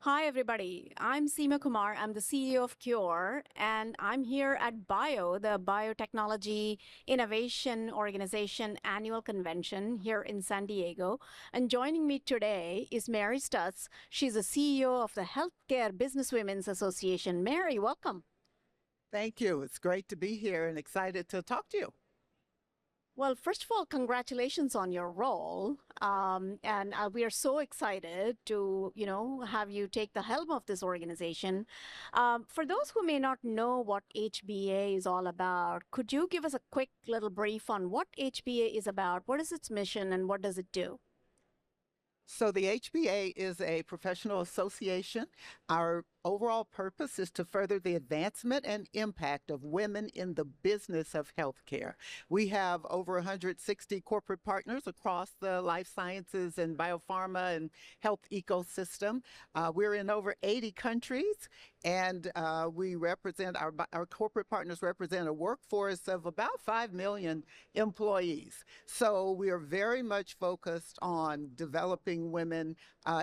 Hi, everybody. I'm Seema Kumar. I'm the CEO of Cure, and I'm here at the Biotechnology Innovation Organization Annual Convention here in San Diego. And joining me today is Mary Stutts. She's the CEO of the Healthcare Businesswomen's Association. Mary, welcome. Thank you. It's great to be here and excited to talk to you. Well, first of all, congratulations on your role. And we are so excited to, have you take the helm of this organization. For those who may not know what HBA is all about, could you give us a quick little brief on what HBA is about? What is its mission and what does it do? So the HBA is a professional association. Our overall purpose is to further the advancement and impact of women in the business of healthcare. We have over 160 corporate partners across the life sciences and biopharma and health ecosystem. We're in over 80 countries, and we represent our corporate partners represent a workforce of about 5 million employees. So we are very much focused on developing women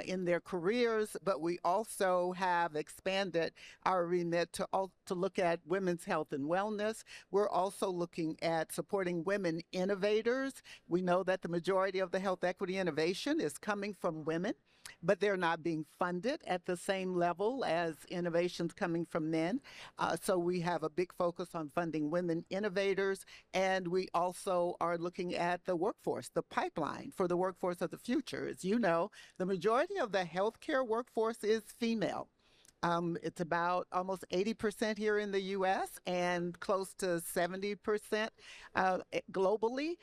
in their careers, but we also have expanded our remit to look at women's health and wellness. We're also looking at supporting women innovators. We know that the majority of the health equity innovation is coming from women, but they're not being funded at the same level as innovations coming from men. So we have a big focus on funding women innovators, and we also are looking at the workforce, the pipeline for the workforce of the future. As you know, the majority of the healthcare workforce is female. It's about almost 80% here in the U.S. and close to 70% globally.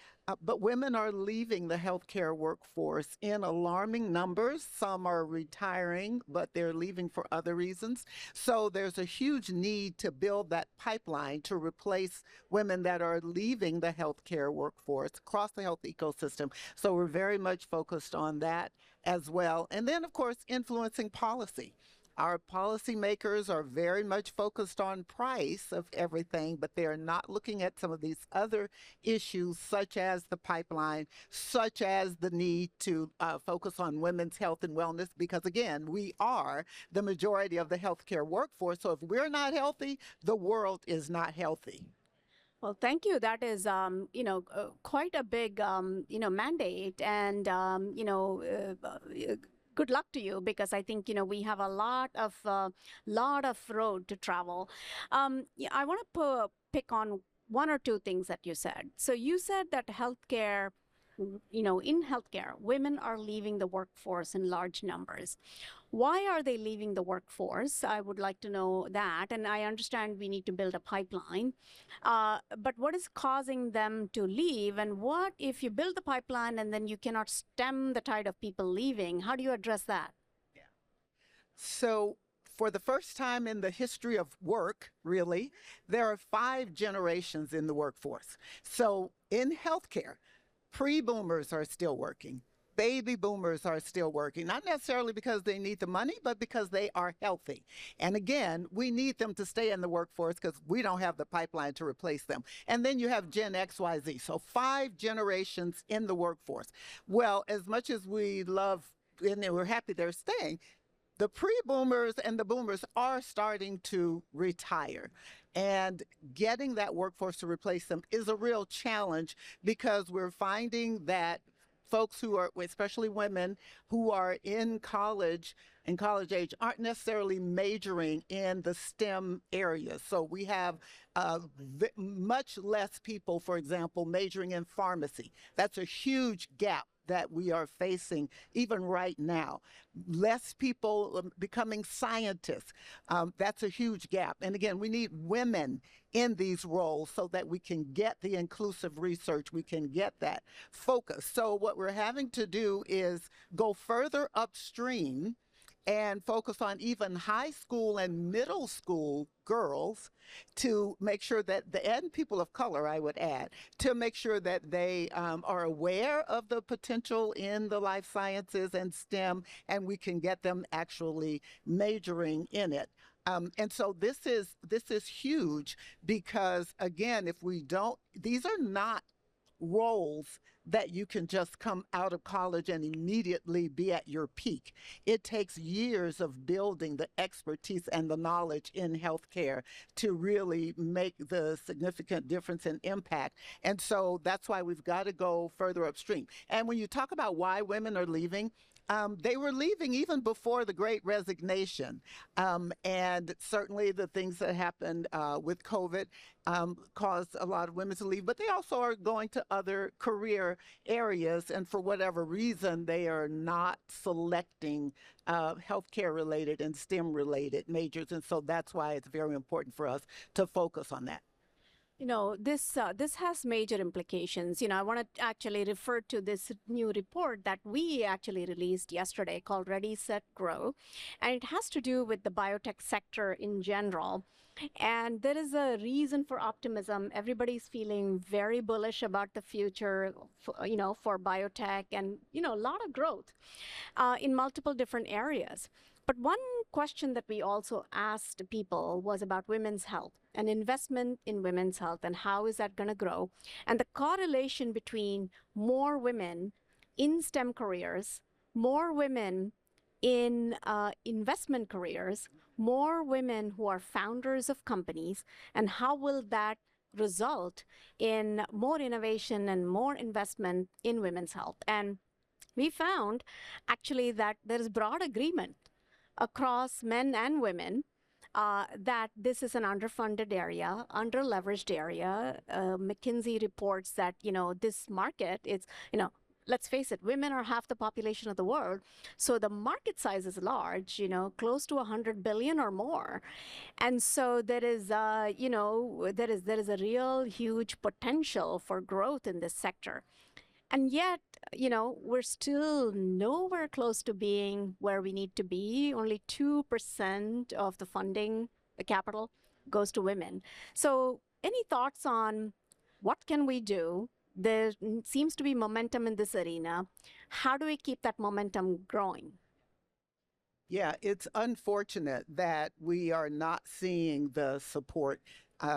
But women are leaving the healthcare workforce in alarming numbers. Some are retiring, but they're leaving for other reasons. So there's a huge need to build that pipeline to replace women that are leaving the healthcare workforce across the health ecosystem. So we're very much focused on that as well. And then, of course, influencing policy. Our policymakers are very much focused on price of everything, but they are not looking at some of these other issues, such as the pipeline, such as the need to focus on women's health and wellness, because again, we are the majority of the healthcare workforce. So if we're not healthy, the world is not healthy. Well, thank you. That is, quite a big, mandate, and good luck to you because I think we have a lot of road to travel. Yeah, I want to pick on one or two things that you said. So you said that healthcare. In healthcare, women are leaving the workforce in large numbers. Why are they leaving the workforce? I would like to know that. And I understand we need to build a pipeline. But what is causing them to leave? And what if you build the pipeline and then you cannot stem the tide of people leaving? How do you address that? Yeah. So for the first time in the history of work, really, there are 5 generations in the workforce. So in healthcare, pre-boomers are still working. Baby boomers are still working, not necessarily because they need the money, but because they are healthy. And again, we need them to stay in the workforce because we don't have the pipeline to replace them. And then you have Gen X, Y, Z. So 5 generations in the workforce. Well, as much as we love and we're happy they're staying, the pre-boomers and the boomers are starting to retire. And getting that workforce to replace them is a real challenge because we're finding that folks who are, especially women who are in college age, aren't necessarily majoring in the STEM areas. So we have much less people, for example, majoring in pharmacy. That's a huge gap that we are facing even right now. Less people becoming scientists. That's a huge gap. And again, we need women in these roles so that we can get the inclusive research, we can get that focus. So what we're having to do is go further upstream and focus on even high school and middle school girls to make sure that and people of color, I would add, to make sure that they are aware of the potential in the life sciences and STEM, and we can get them actually majoring in it. And so this is huge because, again, if we don't, these are not roles that you can just come out of college and immediately be at your peak. It takes years of building the expertise and the knowledge in healthcare to really make the significant difference and impact. And so that's why we've got to go further upstream. And when you talk about why women are leaving, they were leaving even before the Great Resignation. And certainly the things that happened with COVID caused a lot of women to leave, but they also are going to other career areas. And for whatever reason, they are not selecting healthcare related and STEM related majors. And so that's why it's very important for us to focus on that. This has major implications. I want to actually refer to this new report that we actually released yesterday called Ready, Set, Grow, and it has to do with the biotech sector in general. And there is a reason for optimism. Everybody's feeling very bullish about the future, for biotech, and a lot of growth in multiple different areas. But one question that we also asked people was about women's health, an investment in women's health, and how is that going to grow? And the correlation between more women in STEM careers, more women in investment careers, more women who are founders of companies, and how will that result in more innovation and more investment in women's health? And we found actually that there is broad agreement across men and women that this is an underfunded area, underleveraged area. McKinsey reports that, this market is, let's face it, women are half the population of the world. So the market size is large, close to 100 billion or more. And so there is, there is a real huge potential for growth in this sector. And yet, we're still nowhere close to being where we need to be. Only 2% of the funding, the capital, goes to women. So any thoughts on what can we do? There seems to be momentum in this arena. How do we keep that momentum growing? Yeah, it's unfortunate that we are not seeing the support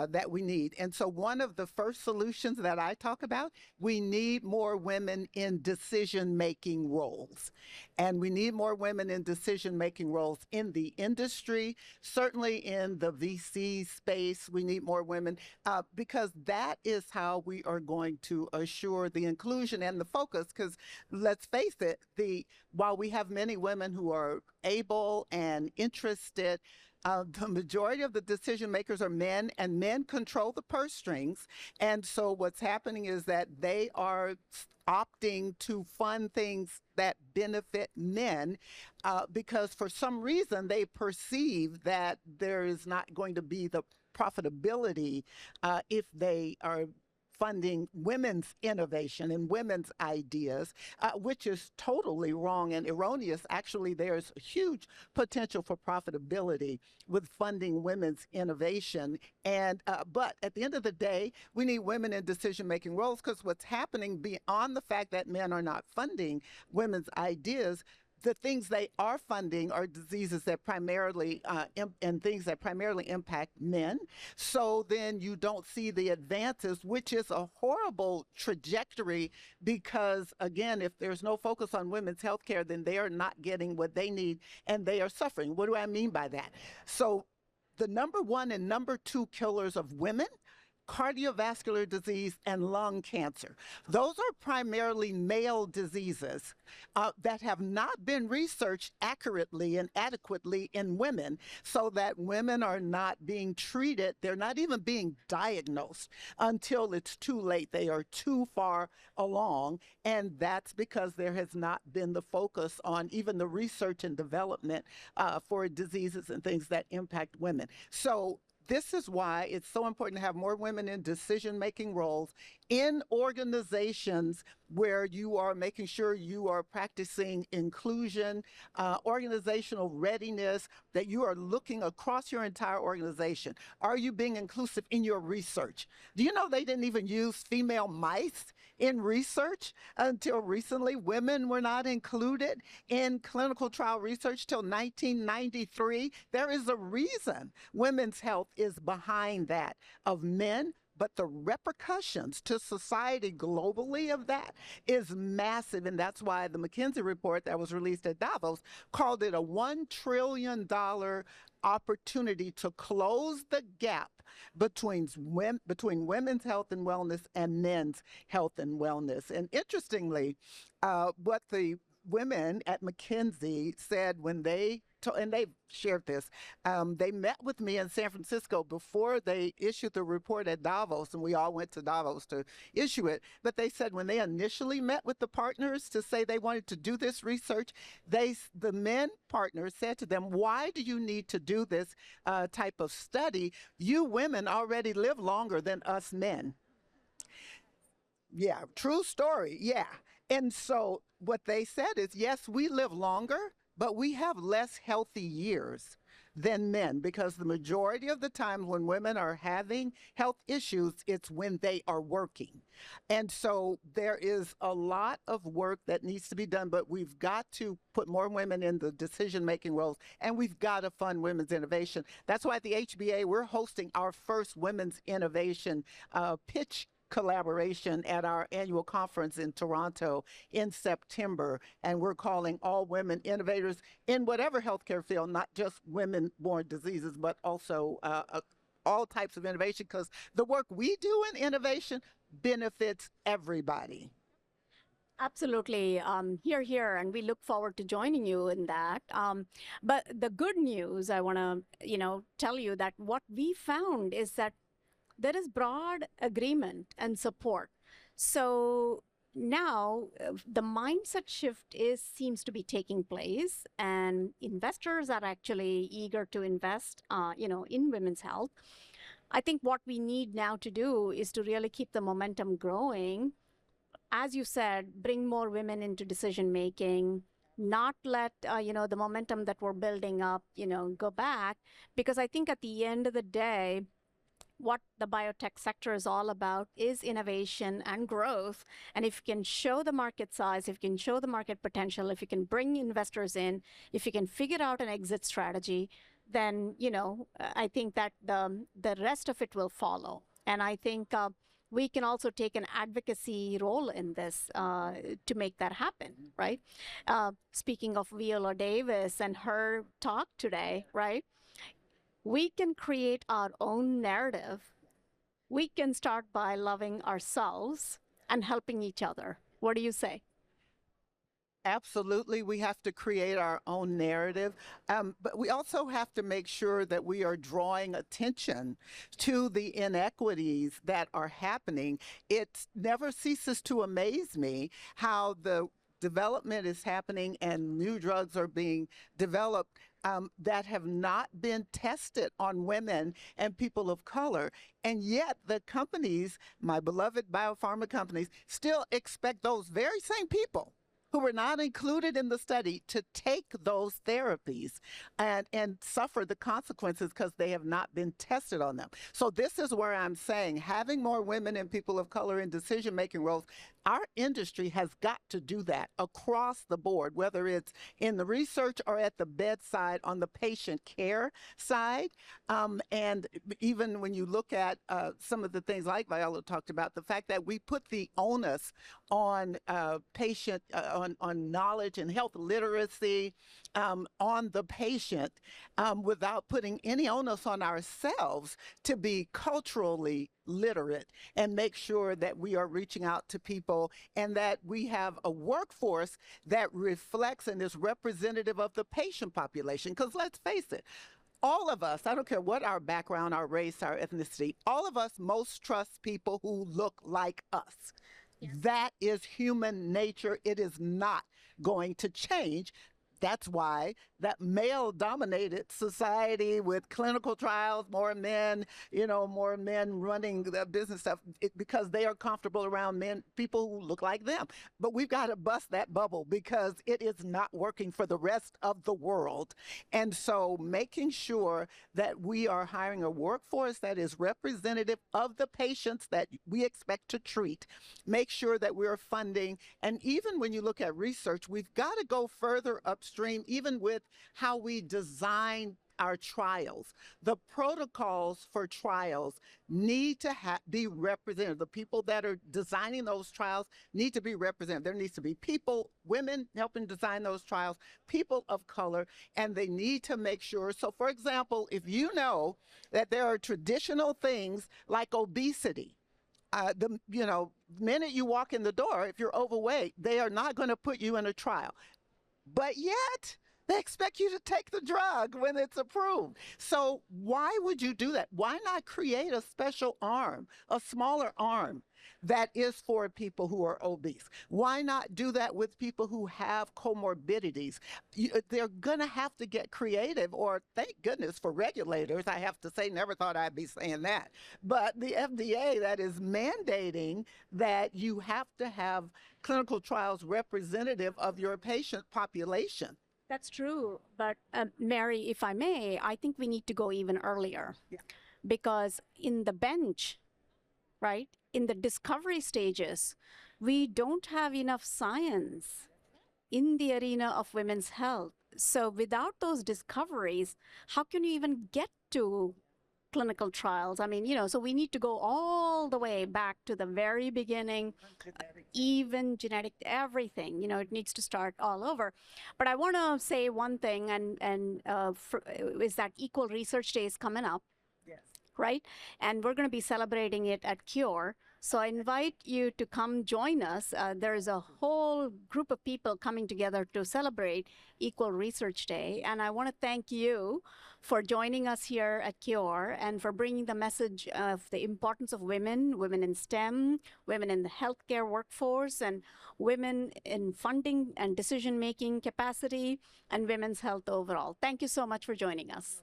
that we need. And so, one of the first solutions that I talk about, we need more women in decision making roles. And we need more women in decision making roles in the industry, certainly in the VC space. We need more women because that is how we are going to assure the inclusion and the focus. Because let's face it, while we have many women who are able and interested, the majority of the decision makers are men, and men control the purse strings. And so what's happening is that they are opting to fund things that benefit men because for some reason they perceive that there is not going to be the profitability if they are funding women's innovation and women's ideas, which is totally wrong and erroneous. Actually, there's huge potential for profitability with funding women's innovation. And but at the end of the day, we need women in decision-making roles because what's happening beyond the fact that men are not funding women's ideas, the things they are funding are diseases that primarily and things that primarily impact men. So then you don't see the advances, which is a horrible trajectory because, again, if there's no focus on women's health care, then they are not getting what they need and they are suffering. What do I mean by that? So the number one and number two killers of women, cardiovascular disease, and lung cancer. Those are primarily male diseases that have not been researched accurately and adequately in women so that women are not being treated. They're not even being diagnosed until it's too late. They are too far along. And that's because there has not been the focus on even the research and development for diseases and things that impact women. So this is why it's so important to have more women in decision-making roles in organizations where you are making sure you are practicing inclusion, organizational readiness, that you are looking across your entire organization. Are you being inclusive in your research? Do you know they didn't even use female mice in research until recently? Women were not included in clinical trial research till 1993. There is a reason women's health is behind that of men, but the repercussions to society globally of that is massive. And that's why the McKinsey report that was released at Davos called it a $1 trillion opportunity to close the gap between women's health and wellness and men's health and wellness. And interestingly, what the women at McKinsey said when and they shared this. They met with me in San Francisco before they issued the report at Davos, and we all went to Davos to issue it. But they said when they initially met with the partners to say they wanted to do this research, the men partners said to them, "Why do you need to do this type of study? You women already live longer than us men." Yeah, true story. Yeah. And so what they said is, yes, we live longer, but we have less healthy years than men because the majority of the time when women are having health issues, it's when they are working. And so there is a lot of work that needs to be done, but we've got to put more women in the decision-making roles, and we've got to fund women's innovation. That's why at the HBA, we're hosting our first women's innovation pitch collaboration at our annual conference in Toronto in September. And we're calling all women innovators in whatever healthcare field, not just women-borne diseases, but also all types of innovation, because the work we do in innovation benefits everybody. Absolutely. Here, here, and we look forward to joining you in that. But the good news, I want to, tell you that what we found is that there is broad agreement and support. So now the mindset shift seems to be taking place, and investors are actually eager to invest, in women's health. I think what we need now to do is to really keep the momentum growing. As you said, bring more women into decision making, not let the momentum that we're building up go back, because I think at the end of the day what the biotech sector is all about is innovation and growth. And if you can show the market size, if you can show the market potential, if you can bring investors in, if you can figure out an exit strategy, then I think that the rest of it will follow. And I think we can also take an advocacy role in this to make that happen, right? Speaking of Viola Davis and her talk today, right? We can create our own narrative. We can start by loving ourselves and helping each other. What do you say? Absolutely, we have to create our own narrative, but we also have to make sure that we are drawing attention to the inequities that are happening. It never ceases to amaze me how the development is happening and new drugs are being developed that have not been tested on women and people of color. And yet the companies, my beloved biopharma companies, still expect those very same people who were not included in the study to take those therapies and suffer the consequences because they have not been tested on them. So this is where I'm saying having more women and people of color in decision-making roles, our industry has got to do that across the board, whether it's in the research or at the bedside on the patient care side. And even when you look at some of the things like Viola talked about, the fact that we put the onus on on knowledge and health literacy on the patient without putting any onus on ourselves to be culturally literate and make sure that we are reaching out to people and that we have a workforce that reflects and is representative of the patient population. Because let's face it, all of us, I don't care what our background, our race, our ethnicity, all of us most trust people who look like us. Yeah. That is human nature. It is not going to change. That's why that male-dominated society with clinical trials, more men, more men running the business stuff, because they are comfortable around men, people who look like them. But we've got to bust that bubble because it is not working for the rest of the world. And so making sure that we are hiring a workforce that is representative of the patients that we expect to treat, make sure that we're funding. And even when you look at research, we've got to go further upstream, even with how we design our trials. The protocols for trials need to be represented. The people that are designing those trials need to be represented. There needs to be people, women helping design those trials, people of color, and they need to make sure. So, for example, if you know that there are traditional things like obesity, the minute you walk in the door, if you're overweight, they are not going to put you in a trial. But yet, they expect you to take the drug when it's approved. So why would you do that? Why not create a special arm, a smaller arm that is for people who are obese? Why not do that with people who have comorbidities? They're going to have to get creative, or thank goodness for regulators. I have to say, never thought I'd be saying that. But the FDA that is mandating that you have to have clinical trials representative of your patient population. That's true. But Mary, if I may, I think we need to go even earlier. Yeah. Because in the bench, right, in the discovery stages, we don't have enough science in the arena of women's health. So without those discoveries, how can you even get to clinical trials? I mean, so we need to go all the way back to the very beginning, even genetic, everything, it needs to start all over. But I want to say one thing, is that Equal Research Day is coming up. Yes. Right? And we're going to be celebrating it at Cure. So I invite you to come join us. There's a whole group of people coming together to celebrate Equal Research Day. And I want to thank you for joining us here at Cure and for bringing the message of the importance of women, women in STEM, women in the healthcare workforce, and women in funding and decision-making capacity, and women's health overall. Thank you so much for joining us.